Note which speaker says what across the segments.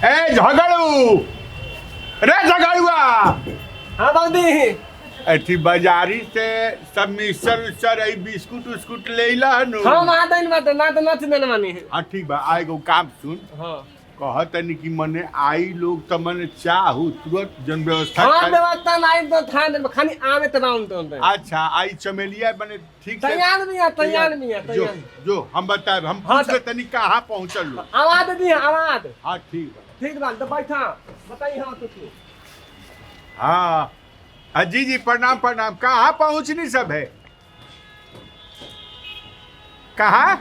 Speaker 1: ए झगड़ू रे झगड़ुआ।
Speaker 2: हाँ बाबूजी।
Speaker 1: अथी बाजारी से सब मिक्सर उक्सर आई बिस्कुट उस्कुट ले ला नु।
Speaker 2: हाँ माता ना तो ना देने मानी।
Speaker 1: हाँ ठीक बा आएगो काम सुन।
Speaker 2: हाँ
Speaker 1: कहतनी कि मने आई लोग त मने चाहू तुरंत जन व्यवस्था
Speaker 2: हाँ व्यवस्था नहीं तो था खाली आवे तो ना तो
Speaker 1: अच्छा आई चमेलिया बने ठीक से
Speaker 2: तैयार भी है
Speaker 1: जो जो हम बताए हम
Speaker 2: हाँ,
Speaker 1: पूछ ले तनी कहाँ पहुँचल लो।
Speaker 2: आवाज दी आवाज।
Speaker 1: हाँ ठीक बा
Speaker 2: ठीक बात तो बैठा बताइए। हाँ कुछ
Speaker 1: हाँ जी जी प्रणाम प्रणाम। कहाँ पहुँचनी सब है कहाँ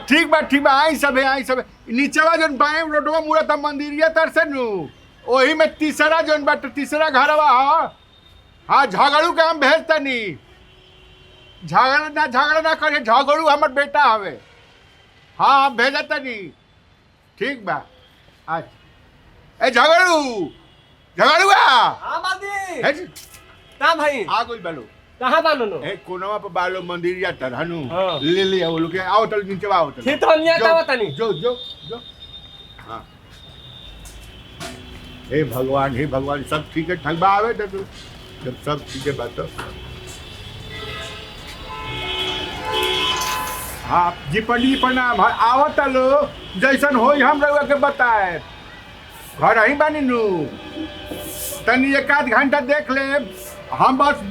Speaker 1: ठीक बा आई सब है नीचवा जन बाएं रोडवा मुड़ा था मंदिरिया तर से नु वही में तीसरा जन बट तीसरा घरवा हाँ झगड़ू के हम भेज तनी। झगड़ा ना करे झगड़ू हमर बेटा हवे। हाँ हम भेजा तनी ठीक बा। अच्छा ए झगड़ुआ
Speaker 2: हाँ बाबूजी का भाई
Speaker 1: आ गई बालो
Speaker 2: कहाँ बानो नो
Speaker 1: ए कोनवा पे बालो मंदिर या तर हनु
Speaker 2: हाँ।
Speaker 1: ले वो लोग आओ तल नीचे आओ तल
Speaker 2: ठीक तो अन्य का बतानी
Speaker 1: जो हाँ हे भगवान सब ठीक है ठग आवे तो जब सब ठीक है बात। हाँ जी पंडित जी प्रणाम आवत लो जैसन हो हम रउआ के बताए घर ही बानी नु तनी एक आध घंटा देख ले हम बस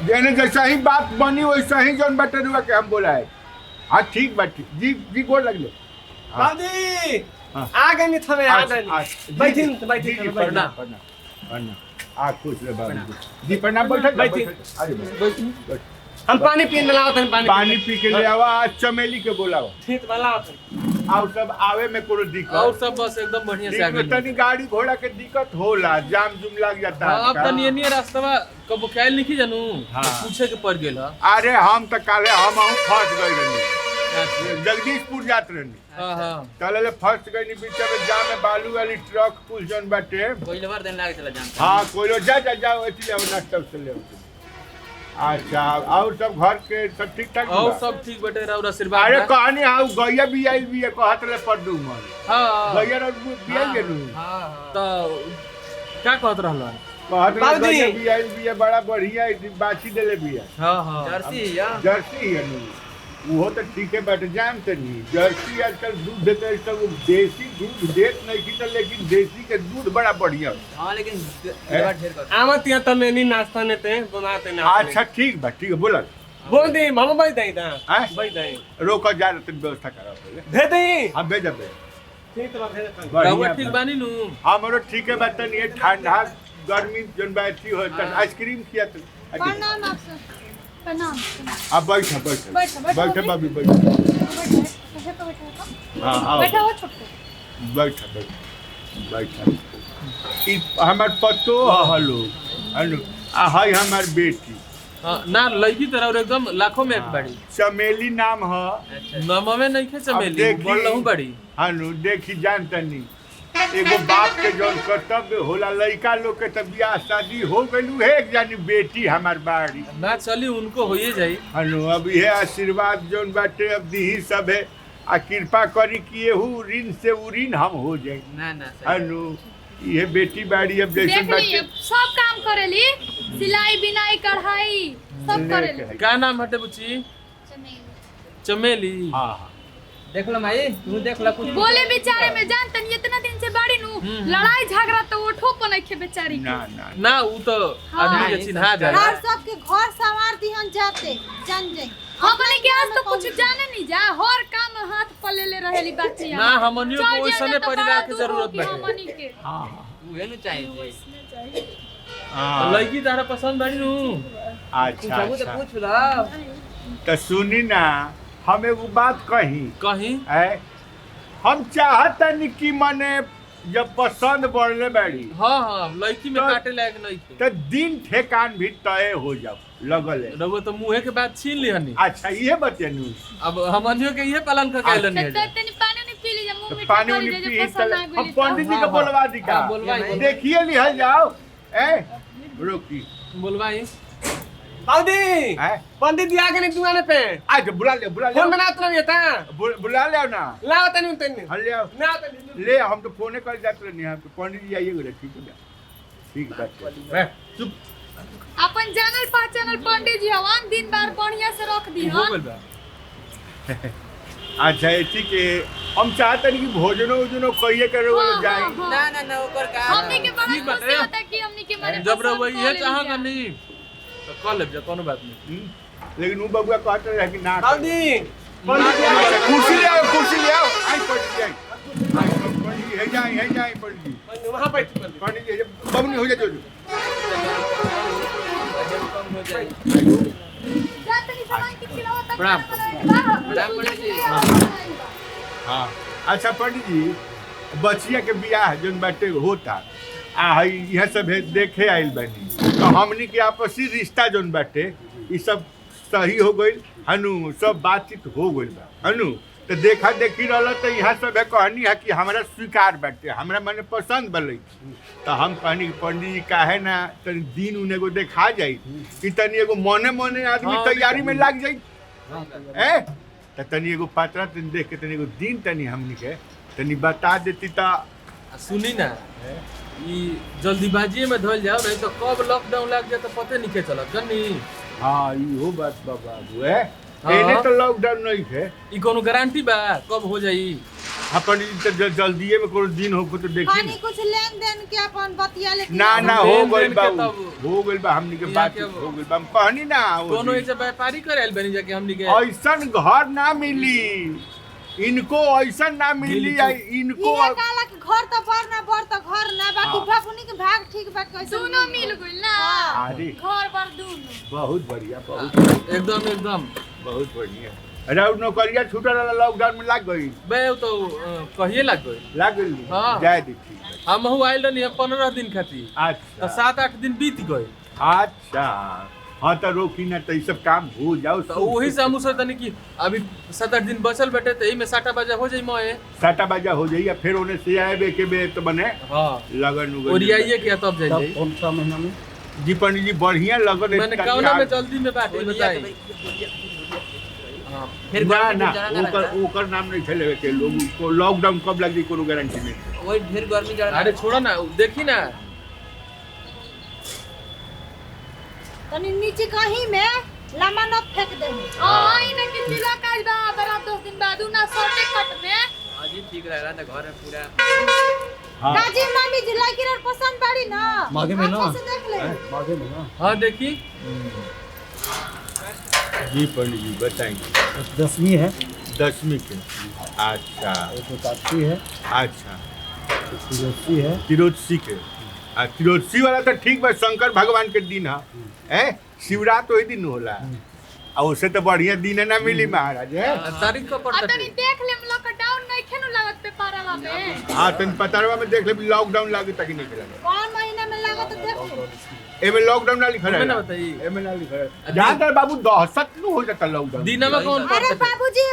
Speaker 1: जेने जैसा ही बात बनी वैसा ही जौन बटे रुआ के हम बोलाए। हाँ ठीक बा ठीक जी गोर लगले
Speaker 2: बाबूजी
Speaker 1: हाँ।
Speaker 2: आ गए नहीं थमे आ गए बैठी
Speaker 1: प्रणाम आ खुश रहे बाबू जी प्रणाम बैठ
Speaker 2: हम पानी पीने लाओ
Speaker 1: पानी पी के ले आवा चमेली के बोलाओ
Speaker 2: ठीक वाला
Speaker 1: और सब आवे में कोनो दिक्कत
Speaker 3: और सब बस एकदम बढ़िया से आ गई।
Speaker 1: तनी गाड़ी घोड़ा के दिक्कत होला जाम जुम लग जाता है।
Speaker 3: अब तनी एनिए रास्ता कब ख्याल लिखी जानू
Speaker 1: हाँ।
Speaker 3: पूछे के पड़ गेल।
Speaker 1: अरे हम तो काले हम फंस गए रहनी जगदीशपुर जात रहनी
Speaker 3: हां हां
Speaker 1: तले फंस गई बीच में जाम में बालू वाली ट्रक कुछ जन बाटे
Speaker 3: पहले बार दिन लागे चला जानता।
Speaker 1: हाँ कोई जाओ इसलिए नाश्ता से ले। अच्छा और सब घर के सब ठीक ठाक
Speaker 3: और सब ठीक बटे और आशीर्वाद।
Speaker 1: अरे कहानी हाँ गैया भी आई भी है कहत ले पर दू मन
Speaker 3: हां
Speaker 1: गैया भी आई गेलू
Speaker 3: हां तो क्या कहत रहलो
Speaker 1: कहत ले गैया भी आई भी है बड़ा बढ़िया बाछी देले भी है।
Speaker 3: हां हां
Speaker 1: जर्सी है नु वो तो ठीक है बट जान तो नहीं जर्सी आजकल दूध देते हैं सब देसी दूध देत नहीं की लेकिन देसी के दूध बड़ा बढ़िया।
Speaker 3: हां लेकिन
Speaker 2: आमत या तमे नहीं नाश्ता ने ते बनाते ना।
Speaker 1: अच्छा ठीक बा ठीक है बोला
Speaker 2: बोल दी हम भाई दई दा
Speaker 1: हैं
Speaker 2: भाई दई
Speaker 1: रोको जा रहे व्यवस्था करा पहले
Speaker 2: दे दई
Speaker 1: हम भेज दे
Speaker 2: ठीक तो भेज
Speaker 3: रहुआ ठीक बानी नु
Speaker 1: हमरो ठीक है बात नहीं ठंडा गर्मी जन बैठी हो त आइसक्रीम किया तो
Speaker 4: प्रणाम आपसे प्रणाम।
Speaker 1: अब बैठ बाबी बैठ हाँ
Speaker 4: बैठा हो छोटे
Speaker 1: बैठ हमार पतो हलो हाय हमार बेटी
Speaker 3: हां ना लड़की तरह और एकदम लाखों में एक बड़ी
Speaker 1: चमेली नाम है
Speaker 3: नाम में नहीं खे चमेली बोल रहूं बड़ी
Speaker 1: हानु देखी जानतनी एगो बाप के जौन कर्तव्य होला लड़का लोग के तब बियाह शादी हो गइलू है एक जानी बेटी हमार बाड़ी
Speaker 3: ना चली उनको होइए जाई।
Speaker 1: हानु अब ये आशीर्वाद जौन बाटे अब दीही सब है आ कृपा करी कि एहू ऋण से उ ऋण हम हो जाए
Speaker 3: ना ना
Speaker 1: हानु ये बेटी बाड़ी अब जैसे
Speaker 4: देख ली सब काम करेली सिलाई बिनाई कढ़ाई सब करेली।
Speaker 3: क्या नाम हटे बुची चमेली।
Speaker 1: हाँ
Speaker 3: देख लो माई तू देख ला कुछ
Speaker 4: बोले बेचारे में जानतन इतना दिन से बाड़ी नु लड़ाई झगड़ा तो उठो पर नहीं खे बेचारी
Speaker 1: ना
Speaker 4: के।
Speaker 1: ना
Speaker 3: ना वो तो आदमी के चिन्हा जा
Speaker 5: हर सबके घर संवार दिहन जाते जान जाई
Speaker 4: हमने के आज तो कुछ जाने नहीं जा हर काम हाथ पर ले रहेली बाची
Speaker 3: ना हमनियो को ओइसने परिवार के जरूरत बा।
Speaker 4: हमनी के
Speaker 1: हाँ
Speaker 3: उहे न चाहिए
Speaker 1: हाँ
Speaker 3: लड़की तारा पसंद बाड़ी नु
Speaker 1: अच्छा
Speaker 3: पूछबो तो
Speaker 1: अच्छा
Speaker 3: पूछ ला
Speaker 1: तो सुनी ना हम एगो बात
Speaker 3: कहीं
Speaker 1: है हम चाहतनी कि मने जब पसंद बढ़ले बाड़ी
Speaker 3: हां हां लड़की में
Speaker 1: तो-
Speaker 3: काटे लायक नहीं थे
Speaker 1: तो दिन ठेकान भी तय हो जाओ लगल है।
Speaker 3: रघु तो मुंहे के बात छीन ली हनी।
Speaker 1: अच्छा ये बतेनू
Speaker 3: अब हमनियो के ये पालन कर कैलन
Speaker 4: तो
Speaker 3: है
Speaker 4: तनी पानी नहीं पी लीजिए मुंह में
Speaker 1: पानी
Speaker 4: पानी
Speaker 1: उनी
Speaker 4: दे
Speaker 1: पी
Speaker 4: पसंद ना
Speaker 1: हम
Speaker 4: गेली
Speaker 1: पंडित जी
Speaker 3: हाँ,
Speaker 1: के
Speaker 3: हाँ।
Speaker 1: बोलवा दी का
Speaker 3: हाँ, बोलवाई, बोलवाई।
Speaker 1: देखिए लिहल जाओ ए रोकी
Speaker 3: बोलवाई
Speaker 2: बाबूजी
Speaker 1: हैं?
Speaker 2: पंडित जी आ गए दुकान पे
Speaker 1: आज बुला ले
Speaker 2: फोन बना तो नहीं था
Speaker 1: बुला ले ना।
Speaker 2: लाओ तनी तनी
Speaker 1: हाँ ले आओ।
Speaker 2: ना तनी
Speaker 1: ले हम तो फोने कर जाते रहनी हम तो पंडित जी आइए बोले ठीक है ठीक बात चुप।
Speaker 4: अपन जानल पहचानल पंडित जी हवन दिन बार बढ़िया से रख दी
Speaker 2: हो गइल बा
Speaker 1: अच्छा ठीक है हम चाहते हैं कि भोजनो उजनो कहिए करे वो जाए।
Speaker 5: ना ओकर का
Speaker 4: हमनी के बड़ा
Speaker 2: ठीक बात
Speaker 4: खुशी
Speaker 2: है।
Speaker 4: होता है कि हमनी के माने
Speaker 3: जब रे वही है चाहा करनी तो कर ले जा कोनो बात नहीं।
Speaker 1: लेकिन वो बबुआ कहते रहे कि ना
Speaker 2: बाबूजी पंडित जी आ गए
Speaker 1: कुर्सी ले आओ आई पंडित जी पंडित जी है जाए पंडित जी
Speaker 2: वहां पे पंडित
Speaker 1: पंडित जी बबनी हो जाए
Speaker 4: जाते ही सामान की खिलाओ तक
Speaker 3: प्रणाम।
Speaker 4: प्रणाम पंडित जी।
Speaker 1: हाँ अच्छा पंडित जी बचिया के बियाह जोन बाटे होता हई यह सब देखे आइल बनी तो हमनी के आपसी रिश्ता जोन बाटे ये सब सही हो गइल हनु सब बातचीत हो गइल बा हनु तो देखा देखी रहल तो यहाँ सब कहनी है कि हमारा स्वीकार बाटे हमरा मने पसंद बलै तो हम कहनी कि पंडित जी काहे ना तनी दिन उन एगो देखा जाई कि तनी एगो मने मने आदमी
Speaker 3: हाँ,
Speaker 1: तैयारी में लाग जाई ए तो तनी एगो पात्रा तनी देख के तनी एगो दिन तनी हमनी के तनी बता देती तो
Speaker 3: सुनी ना ई जल्दीबाजी में धोल जाओ नहीं तो कब लॉकडाउन लग जाए तो पते नहीं के चलत जनी।
Speaker 1: हाँ इहो बात बाबू है
Speaker 3: हाँ।
Speaker 1: एने तो लॉकडाउन नहीं है
Speaker 3: ई कोनो गारंटी बा कब हो जाई।
Speaker 1: अपन तो जल्दीए में कोनो दिन हो तो देखी
Speaker 5: खानी कुछ लेन देन के अपन बतिया लेके
Speaker 1: ना ना हो
Speaker 3: लेन
Speaker 1: गइल
Speaker 3: देन
Speaker 1: बा
Speaker 3: के तब-
Speaker 1: हो गइल बा हमनी के
Speaker 3: यहाँ
Speaker 1: बात
Speaker 3: के-
Speaker 1: हो गइल बा हम कहनी ना
Speaker 3: कोनो ऐसे व्यापारी करे आइल बनी जाके हमनी के
Speaker 1: ऐसन घर ना मिली इनको ऐसन ना मिली या इनको
Speaker 5: इहे काला के घर तो बड़ ना बड़ तो घर ना बाकी
Speaker 1: हाँ।
Speaker 5: बापुनी के भाग ठीक बा कैसे
Speaker 4: दोनों मिल गइल ना
Speaker 5: हाँ।
Speaker 1: अरे
Speaker 4: घर पर दोनों
Speaker 1: बहुत बढ़िया बहुत
Speaker 3: एकदम
Speaker 1: बहुत बढ़िया अरे और नौकरिया छूटल वाला लॉकडाउन में लाग गई
Speaker 3: बे उ तो कहिए लग गई।
Speaker 1: लाग गई
Speaker 3: हाँ।
Speaker 1: जाए दी ठीक
Speaker 3: हम हु आइल रहनी 15 दिन खातिर तो
Speaker 1: अच्छा
Speaker 3: 7-8 दिन बीत गए
Speaker 1: अच्छा हाँ तो रोकी ना तो ये सब काम हो जाओ
Speaker 3: तो वही से हम सोचतनी कि अभी 7-8 दिन बचल बैठे तो एही में 7 बजे हो जाई मोए।
Speaker 1: साटा बाजा हो जाइए फिर उन्हें से आए बे के बे तो बने
Speaker 3: हां
Speaker 1: लगन उगन
Speaker 3: ओरियाइए के तब जाई
Speaker 6: कौन सा महीना में
Speaker 1: जी पंडित जी बढ़िया लगन
Speaker 3: मैंने कौना में जल्दी में बाटे बताई। हां
Speaker 6: फिर
Speaker 1: ना
Speaker 6: गर्मी
Speaker 1: ना
Speaker 6: में ज्यादा
Speaker 1: ओकर ओकर नाम नहीं चले के लोग उसको लॉकडाउन कब लगी कोनो गारंटी नहीं
Speaker 6: वही ढेर गर्मी ज्यादा
Speaker 3: अरे छोड़ो ना देखी ना
Speaker 5: तनी नीचे कहीं में लम्बा न फेंक दे
Speaker 4: हां इने के तिलक आज बा बड़ा 10 दिन बाद ना सोटे कट में
Speaker 6: अजी ठीक रहेला त घर में पूरा
Speaker 1: हाँ
Speaker 5: काजी मामी जी लड़की रे पसंद बाड़ी ना
Speaker 6: मागे में ना।
Speaker 5: अच्छे से देख ले
Speaker 6: मागे में ना
Speaker 3: हां देखी
Speaker 1: जी पंडित जी बताएंगे
Speaker 6: 10वीं है
Speaker 1: 10वीं के अच्छा
Speaker 6: एक एकादशी है
Speaker 1: अच्छा
Speaker 6: तिरोदशी है
Speaker 1: तिरोदशी के तिरोदशी वाला तो ठीक बा शंकर भगवान के दिन है शिवरात वही दिन होला और उससे तो बढ़िया दिन ना मिली महाराज है
Speaker 3: तारीख को
Speaker 4: आ
Speaker 3: पड़ता
Speaker 4: तनी देख लेम लॉकडाउन नहीं खेनु लागत पे पारावा में
Speaker 1: हाँ तन पतारवा में देख ले लॉकडाउन लागे तक नहीं लगे
Speaker 5: कौन महीना में लगा तो देख ले
Speaker 1: एमे लॉकडाउन ना लिखा
Speaker 3: हमें ना
Speaker 1: है
Speaker 3: बताइए।
Speaker 1: एमे ना लिखा है जहाँ तक बाबू दहशत न हो जाता लॉकडाउन
Speaker 3: दिनमा कौन
Speaker 5: अरे
Speaker 3: पड़ता
Speaker 5: बाबूजी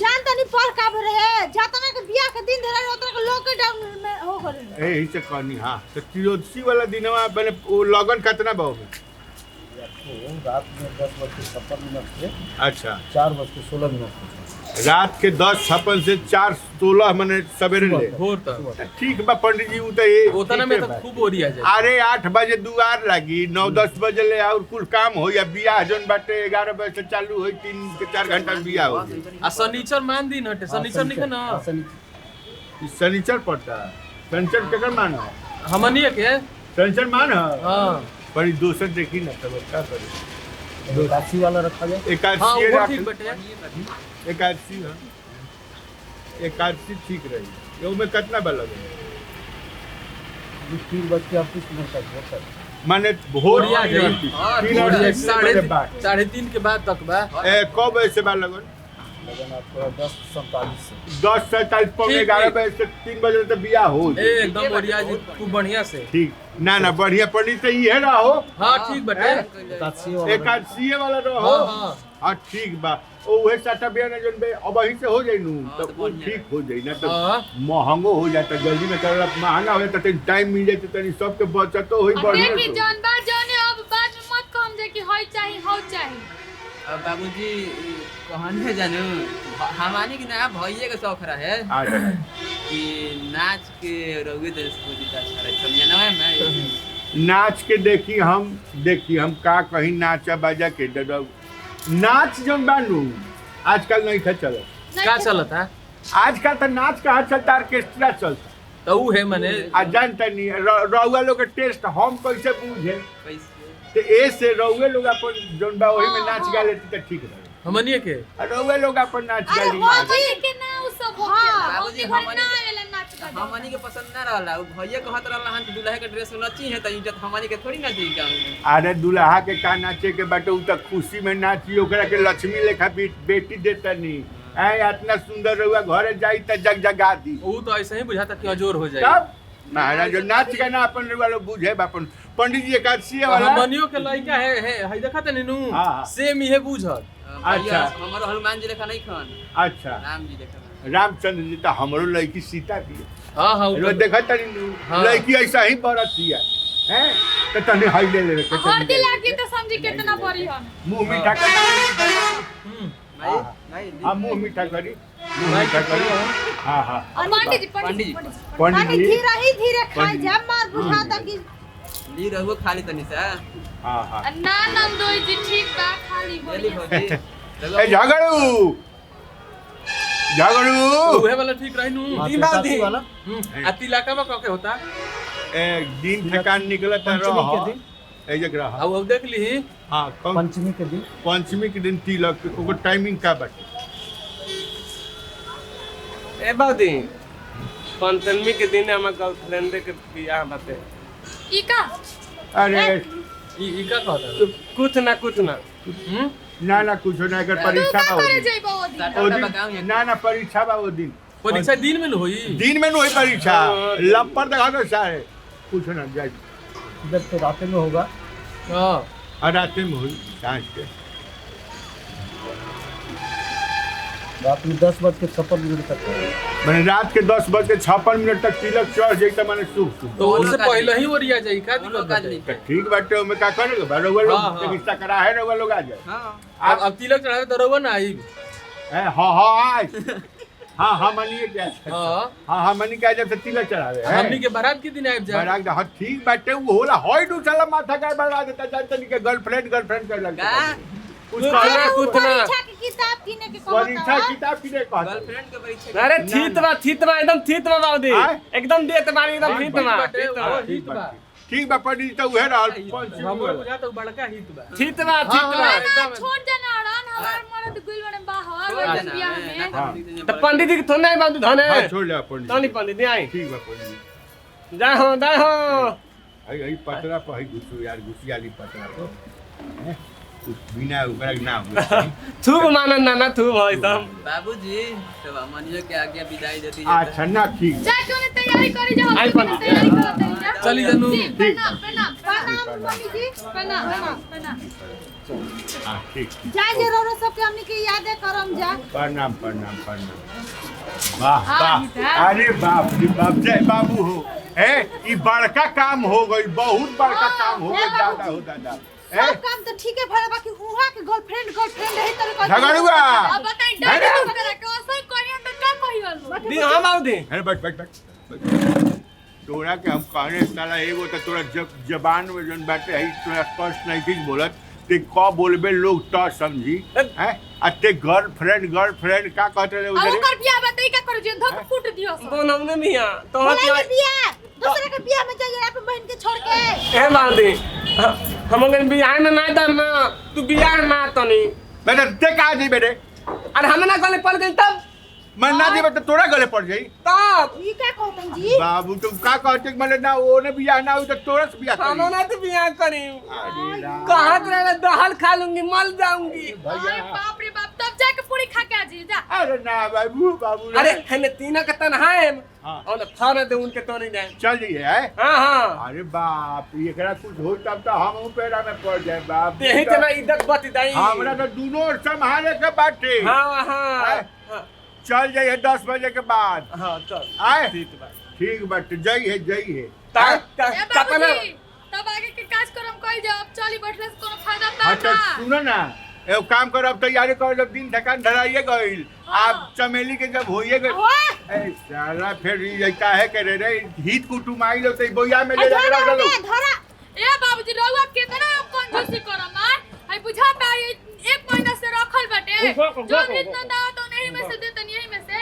Speaker 5: जान तनी पर का रहे जातना के बियाह के दिन धरे उतना के लॉकडाउन में हो गए
Speaker 1: यही से कहनी हाँ तो तिरोदशी वाला दिनवा मैंने वो लगन कितना भाव में
Speaker 6: रात में 10:56 से
Speaker 1: अच्छा
Speaker 6: 4:16
Speaker 1: रात के 10:56 से 4:16 मैंने सवेरे ले
Speaker 3: भोर तक
Speaker 1: ठीक बा पंडित जी उ तो ये
Speaker 3: उतना में
Speaker 1: ठीके
Speaker 3: तो
Speaker 1: बा।
Speaker 3: खूब ओरिया जाए।
Speaker 1: अरे 8 बजे दुआर लगी 9-10 बजे ले और कुल काम हो या बियाह जन बाटे 11 बजे से चालू हो 3-4 घंटा में बियाह हो
Speaker 3: आ शनिचर मान दिन हटे शनिचर नहीं ना
Speaker 1: ई शनिचर पड़ता है शनिचर केकर मान है
Speaker 3: हमनिए के
Speaker 1: शनिचर मान है
Speaker 3: हां
Speaker 1: पर ई दोसर देखी ना तब क्या करे
Speaker 6: एकादशी वाला रखा जाए
Speaker 3: हां
Speaker 1: एकादशी
Speaker 3: वो
Speaker 1: रख
Speaker 3: ठीक बटे
Speaker 1: एकादशी है एकादशी ठीक रही ये में कितना बल लगे
Speaker 6: 3:38 तक होता है
Speaker 1: माने भोर
Speaker 3: ओरिया जाए। ओरिया 3:30 के बाद तक बा
Speaker 1: कब बजे से बाद लगन
Speaker 6: लगन आपको 10:47 से
Speaker 1: 10:47 पौने
Speaker 3: ठीक,
Speaker 1: 11
Speaker 3: ठीक।
Speaker 1: बजे से 3 बजे तक बियाह हो
Speaker 3: ए एकदम ओरिया जी खूब बढ़िया से।
Speaker 1: ठीक ना ना बढ़िया पंडित से ये रहो
Speaker 3: हां ठीक बटे
Speaker 6: एकादशी वाला
Speaker 1: एकादशी वाला रहो
Speaker 3: हां हां
Speaker 1: हाँ ठीक बा ओ उहे साटा बिया ना जन बे अब ही से हो जाई नु तो वो ठीक हो जाई ना तो
Speaker 3: हां
Speaker 1: महंगो हो जाता जल्दी में कर महंगा हो जाता तनी टाइम मिल जाता तनी सबके बचत तो होई
Speaker 4: अब
Speaker 1: बढ़िया
Speaker 4: देखी
Speaker 1: तो।
Speaker 4: जान बार जाने अब बाद में मत कहम जे कि होई चाही हो बहुत चाहिए।
Speaker 7: अब बाबूजी कहन है जानू हमारी की ना भैया का शौक रहा है
Speaker 1: अच्छा
Speaker 7: कि नाच के रहुए तो अच्छा रहे समझे ना मैं
Speaker 1: नाच के देखी हम का कहीं नाचा बाजा के नाच जो बानू आजकल नहीं था चलत।
Speaker 3: का चलता
Speaker 1: आजकल तो नाच का चलता ऑर्केस्ट्रा चलता
Speaker 3: तो ऊ है मने
Speaker 1: आ जानता नहीं रउआ लोग के टेस्ट हम कैसे बूझे
Speaker 7: कैसे
Speaker 1: तो ए से रउए लोग अपन जोन बा वही में नाच गा लेती तो ठीक रहे
Speaker 3: हमनिए के
Speaker 1: रउए लोग अपन नाच गा
Speaker 5: अरे
Speaker 1: ली
Speaker 5: हाँ
Speaker 4: भैया के ना उ सब हो
Speaker 5: हाँ,
Speaker 7: बाबूजी
Speaker 4: ना
Speaker 7: हमनी
Speaker 4: आवेला नाच गा
Speaker 7: हमनी के पसंद ना रहला भैया कहत रहला हन दुल्हा के ड्रेस नची है त इज्जत हमनी के थोड़ी ना दी का
Speaker 1: अरे दुल्हा के का नाचे के बाटे उ तो खुशी में नाची ओकरा के लक्ष्मी लेखा बेटी देता नहीं ऐ इतना सुंदर रउआ घरे जाई त जगजगा दी
Speaker 3: ऊ तो ऐसे ही बुझाता कि अजोर हो जाए
Speaker 1: तब महाराज जो नाच गाना अपन रउआ लोग बुझे अपन पंडित जी एकादशी वाला
Speaker 3: हमनियो के लइका है देखा त नीनू
Speaker 1: हाँ, हाँ।
Speaker 3: सेम इहे बुझत
Speaker 7: अच्छा हमरो हनुमान जी लेखा नहीं खन
Speaker 1: अच्छा
Speaker 7: राम जी लेखा
Speaker 1: रामचंद्र जी तो हमरो लड़की सीता भी
Speaker 3: हां हां
Speaker 1: है देखा तनी
Speaker 3: हाँ।
Speaker 1: लड़की ऐसा ही बरत दिया हैं तो तनी हाई ले ले के
Speaker 4: हल्दी लागी तो समझी कितना बड़ी हम
Speaker 1: मुंह मीठा कर
Speaker 7: नहीं नहीं
Speaker 1: हम मुंह मीठा करी मुंह मीठा करी हां हां
Speaker 4: पंडित जी
Speaker 7: पंडित जी
Speaker 1: पंडित जी
Speaker 5: धीरे खाए
Speaker 1: पंडित जी।
Speaker 5: जा मार बुझाता कि
Speaker 7: ली रहुओ खाली तनी सा
Speaker 1: हां हां
Speaker 4: ना नंदोई जी ठीक बा खाली
Speaker 7: ले ली
Speaker 4: बोली
Speaker 7: भौजी
Speaker 1: ए झगड़ू
Speaker 3: उहे वाला ठीक रही नू
Speaker 6: हाँ,
Speaker 3: ई बात
Speaker 6: तेतासी
Speaker 3: दी
Speaker 6: वाला?
Speaker 3: आ तिलका में कके होता
Speaker 1: ए दिन थकान निकलत
Speaker 6: पंचमी के
Speaker 1: रह
Speaker 6: दिन
Speaker 1: ए जग रह
Speaker 3: अब देख ली
Speaker 1: हां कौन
Speaker 6: पंचमी के दिन
Speaker 1: पंचमी के दिन तिलक ओकर टाइमिंग का बाटे
Speaker 2: ए बाबूजी पंचमी के दिन हमर गर्लफ्रेंड के बियाह बाटे
Speaker 4: ई का
Speaker 1: अरे
Speaker 3: ई का कहता
Speaker 2: कुछ ना
Speaker 1: ना कुछ ना कर परीक्षा बा
Speaker 4: करे
Speaker 1: वो
Speaker 4: जइबो ओ दिन
Speaker 7: साटा
Speaker 1: दिन
Speaker 7: उटा बताऊं ये
Speaker 1: ना परीक्षा बा वो दिन
Speaker 3: परीक्षा दिन में न होई
Speaker 1: दिन में नहीं परीक्षा लंपर दिखा दो सारे कुछ ना जाए
Speaker 6: इधर तो रात में होगा
Speaker 3: हां
Speaker 1: और रात में हुई सांझ के
Speaker 6: रात में 10:56 तक
Speaker 1: मैंने रात के 10:56 तक तिलक चढ़ जाई त माने शुभ
Speaker 3: तो उससे पहले ही ओरिया जाई का
Speaker 7: हम लोग
Speaker 3: दिक्कत
Speaker 7: काज
Speaker 3: बाटे?
Speaker 7: नहीं
Speaker 1: तो ठीक बाटे में का करेगा बरोबर लोग
Speaker 3: हाँ, हाँ।
Speaker 1: रिश्ता करा है रउआ लोग आ जाए
Speaker 7: हां
Speaker 3: अब तिलक चढ़ावे तो रहुआ ना आई
Speaker 1: हां आज हां मनिए क्या
Speaker 3: हां
Speaker 1: हां मनी क्या जब से तिलक चढ़ावे हैं
Speaker 3: हमनी के बारात के दिन आइब जा
Speaker 1: बराग दा ठीक बाटे वो होला होय दू साला माथा का बढ़ा देता जानते नहीं के गर्लफ्रेंड कर लगता कुछ कहना
Speaker 2: कुछ ना
Speaker 5: परीक्षा की किताब किने के
Speaker 1: परीक्षा
Speaker 5: कहता
Speaker 1: किताब किने कहता
Speaker 7: गर्लफ्रेंड के परीक्षा
Speaker 2: अरे
Speaker 1: ना,
Speaker 2: थीतवा एकदम थीतवा बाबूजी
Speaker 1: आय?
Speaker 2: एकदम देत बानी एकदम
Speaker 1: हाँ,
Speaker 2: थीतवा
Speaker 3: बाटे, वो हित
Speaker 1: ठीक
Speaker 3: बा।
Speaker 1: बा ठीक बा पंडित तो उहे रहल पंचमी
Speaker 3: हमरो
Speaker 1: वाला।
Speaker 3: बुझा तो बड़का हित बा
Speaker 2: थीतवा
Speaker 3: हाँ,
Speaker 4: ना छोड़ देना अड़न हमार मर्द गुल बने बाहर
Speaker 7: छोड़
Speaker 4: वो बियाह में
Speaker 7: देना
Speaker 2: तो पंडित जी के थोड़े नहीं बाबू धने
Speaker 1: हाँ छोड़ ले पंडित
Speaker 2: तनी पंडित जी आई
Speaker 1: ठीक बा पंडित
Speaker 2: जा हो
Speaker 1: आई पतरा पर है गुस्सू यार गुस्सियाली पतरा पर हैं? कुछ बिना ऊपर ना हुआ
Speaker 2: थूब मानन ना थूब हो एकदम
Speaker 7: बाबूजी तो हमनियो के आगे विदाई देती
Speaker 1: अच्छा ना ठीक
Speaker 4: जा क्यों ने तैयारी करी जा
Speaker 2: आई
Speaker 4: हम
Speaker 2: पंडित।
Speaker 4: तैयारी करते हैं जा
Speaker 3: चली जानू
Speaker 4: प्रणाम
Speaker 5: मम्मी जी
Speaker 4: प्रणाम
Speaker 1: हाँ ठीक
Speaker 5: जाए जरूर सबके हमनी के यादें करम जा
Speaker 1: प्रणाम वाह वाह अरे बाप रे बाप जय बाबू हो ए ई बड़का काम हो गई बहुत बड़का काम हो गई दादा हो दादा
Speaker 5: सब काम तो ठीक है भला बाकी हुआ के गर्लफ्रेंड रही तब
Speaker 1: झगड़ुआ
Speaker 4: अब बताई डायरी बुक करा के असर करियन तो का कहियो
Speaker 2: दी हां बाबूजी
Speaker 1: अरे बैठ तोरा के हम कहने साला एगो तो तोरा जबान में जन बाटे है तोरा स्पष्ट नहीं किस बोलत ते का बोलबे लोग तो समझी हैं अते गर्लफ्रेंड का कहते रहे
Speaker 4: अब
Speaker 1: उधर
Speaker 4: ओकर बियाह बताई का करू जे धक फूट दियो सब
Speaker 2: तो हमने भी हां तो
Speaker 5: बोला बियाह दूसरे के बियाह में जाइए अपन बहन के छोड़ के
Speaker 2: ए बाबूजी हम अगर बियाह में ना दरना तू बियाह ना तनी
Speaker 1: बेटा ते का जी बेटे
Speaker 2: अरे हम ना गले पड़ गई तब
Speaker 1: मैं ना जी बेटा तोरा गले पड़ जाई
Speaker 2: तब
Speaker 5: ई का कहतन जी
Speaker 1: बाबू तुम का कहते मतलब ना वो ने बियाह ना हुई तो तोरा से बियाह
Speaker 2: हम
Speaker 1: करी
Speaker 2: ना तो बियाह करी
Speaker 1: अरे राम।
Speaker 2: कहाँ रहे दहल खा लूंगी मल जाऊंगी
Speaker 4: अरे बाप रे बाप तब जाके पूरी खा के आ जी जा
Speaker 1: अरे ना बाबू
Speaker 2: अरे हमें तीनों का तनहा है
Speaker 1: हाँ।
Speaker 2: और फाड़ दे उनके तोड़ी जाए
Speaker 1: चल जाइए है
Speaker 2: हाँ हाँ
Speaker 1: अरे बाप एकरा कुछ हो तब तो हम पेड़ा में पड़ जाए बाप
Speaker 2: यही तना इज्जत बच दाई
Speaker 1: हमरा तो दोनों संभाले के बाटे
Speaker 2: हाँ हाँ
Speaker 1: आए। चल जाइए 10 बजे के बाद
Speaker 2: हाँ चल
Speaker 1: आए
Speaker 2: ठीक बा
Speaker 1: ठीक बाटे जई है
Speaker 4: ए
Speaker 2: कतना
Speaker 4: बाबूजी तब आगे के काज करम कल जब चली बैठले से कोनो फायदा
Speaker 1: हाँ
Speaker 4: बा
Speaker 1: तो
Speaker 4: ना
Speaker 1: सुनो ना एगो काम करो अब तैयारी करो जब दिन थकान धराइए गईल आप चमेली के जब होइए गईल ए साला फिर ये काहे करे रे हित कुटुम आई लो तो बोया में ले जा रख लो
Speaker 5: धरा
Speaker 4: ए बाबूजी रउआ केतना कंजूसी करम आई बुझाता ये 1 महीना से रखल बाटे जब इतना दाव तो नहीं में से देतन यही में से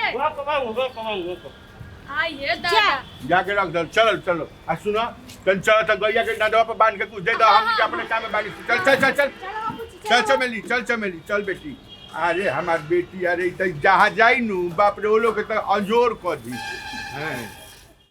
Speaker 4: आई ये दादा
Speaker 1: जाके रख दो चलो चलो आ सुनो तन चलो तो गैया के नदवा पर बांध के कुछ दे दो हम अपने काम में बानी चल चल चल चल चल चमेली चल बेटी अरे हमार बेटी अरे जहाँ जाई नू बाप रे वो लोग के तो अंजोर कर दी हैं